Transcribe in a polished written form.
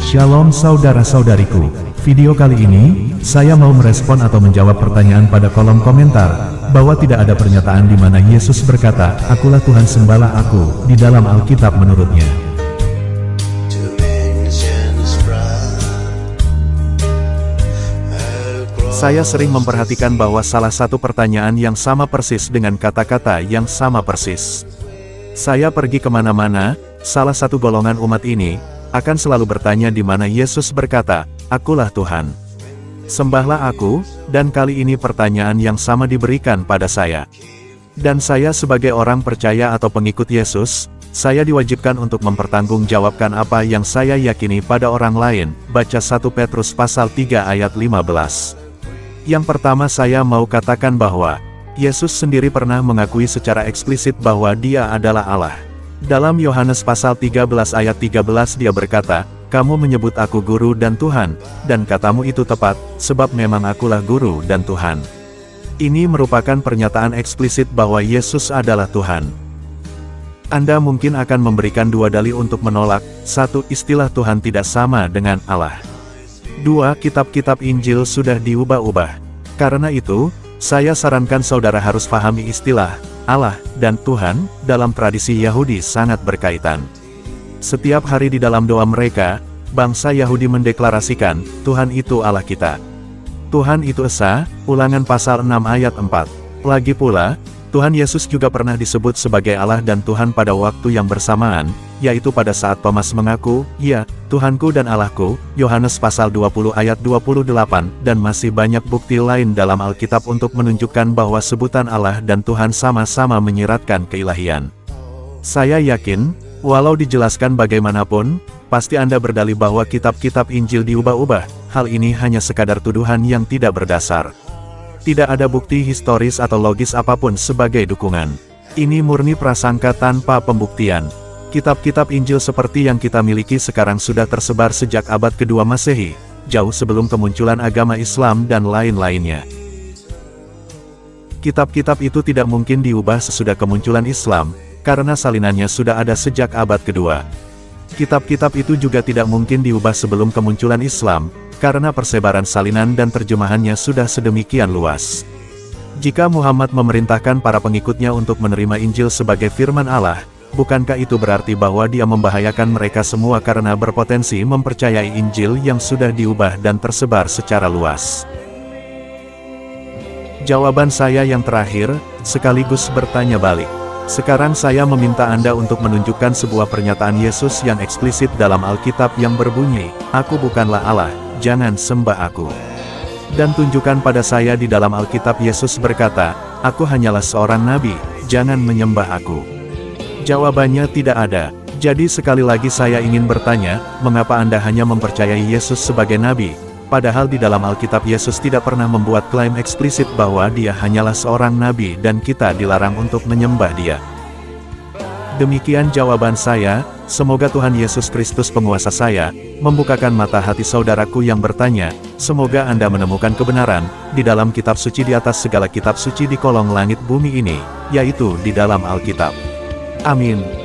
Shalom saudara-saudariku. Video kali ini, saya mau merespon atau menjawab pertanyaan pada kolom komentar, bahwa tidak ada pernyataan di mana Yesus berkata, "Akulah Tuhan, sembahlah aku," di dalam Alkitab menurutnya. Saya sering memperhatikan bahwa salah satu pertanyaan yang sama persis dengan kata-kata yang sama persis. Saya pergi kemana-mana, salah satu golongan umat ini akan selalu bertanya di mana Yesus berkata, "Akulah Tuhan. Sembahlah aku," dan kali ini pertanyaan yang sama diberikan pada saya. Dan saya sebagai orang percaya atau pengikut Yesus, saya diwajibkan untuk mempertanggungjawabkan apa yang saya yakini pada orang lain. Baca 1 Petrus pasal 3 ayat 15. Yang pertama saya mau katakan bahwa Yesus sendiri pernah mengakui secara eksplisit bahwa Dia adalah Allah. Dalam Yohanes pasal 13 ayat 13 Dia berkata, "Kamu menyebut aku guru dan Tuhan, dan katamu itu tepat, sebab memang akulah guru dan Tuhan." Ini merupakan pernyataan eksplisit bahwa Yesus adalah Tuhan. Anda mungkin akan memberikan dua dalih untuk menolak. Satu, istilah Tuhan tidak sama dengan Allah. Dua, kitab-kitab Injil sudah diubah-ubah. Karena itu, saya sarankan saudara harus pahami istilah Allah dan Tuhan dalam tradisi Yahudi sangat berkaitan. Setiap hari di dalam doa mereka, bangsa Yahudi mendeklarasikan, "Tuhan itu Allah kita. Tuhan itu Esa," Ulangan pasal 6 ayat 4. Lagi pula, Tuhan Yesus juga pernah disebut sebagai Allah dan Tuhan pada waktu yang bersamaan, yaitu pada saat Thomas mengaku, "Ya, Tuhanku dan Allahku," Yohanes pasal 20 ayat 28, dan masih banyak bukti lain dalam Alkitab untuk menunjukkan bahwa sebutan Allah dan Tuhan sama-sama menyiratkan keilahian. Saya yakin, walau dijelaskan bagaimanapun, pasti Anda berdalih bahwa kitab-kitab Injil diubah-ubah. Hal ini hanya sekadar tuduhan yang tidak berdasar. Tidak ada bukti historis atau logis apapun sebagai dukungan. Ini murni prasangka tanpa pembuktian. Kitab-kitab Injil seperti yang kita miliki sekarang sudah tersebar sejak abad kedua Masehi, jauh sebelum kemunculan agama Islam dan lain-lainnya. Kitab-kitab itu tidak mungkin diubah sesudah kemunculan Islam, karena salinannya sudah ada sejak abad kedua. Kitab-kitab itu juga tidak mungkin diubah sebelum kemunculan Islam, karena persebaran salinan dan terjemahannya sudah sedemikian luas. Jika Muhammad memerintahkan para pengikutnya untuk menerima Injil sebagai firman Allah, bukankah itu berarti bahwa Dia membahayakan mereka semua karena berpotensi mempercayai Injil yang sudah diubah dan tersebar secara luas? Jawaban saya yang terakhir, sekaligus bertanya balik. Sekarang saya meminta Anda untuk menunjukkan sebuah pernyataan Yesus yang eksplisit dalam Alkitab yang berbunyi, "Aku bukanlah Allah, jangan sembah aku." Dan tunjukkan pada saya di dalam Alkitab Yesus berkata, "Aku hanyalah seorang nabi, jangan menyembah aku." Jawabannya tidak ada. Jadi sekali lagi saya ingin bertanya, mengapa Anda hanya mempercayai Yesus sebagai nabi? Padahal di dalam Alkitab Yesus tidak pernah membuat klaim eksplisit bahwa Dia hanyalah seorang nabi dan kita dilarang untuk menyembah Dia. Demikian jawaban saya. Semoga Tuhan Yesus Kristus penguasa saya, membukakan mata hati saudaraku yang bertanya. Semoga Anda menemukan kebenaran di dalam kitab suci di atas segala kitab suci di kolong langit bumi ini, yaitu di dalam Alkitab. Amin.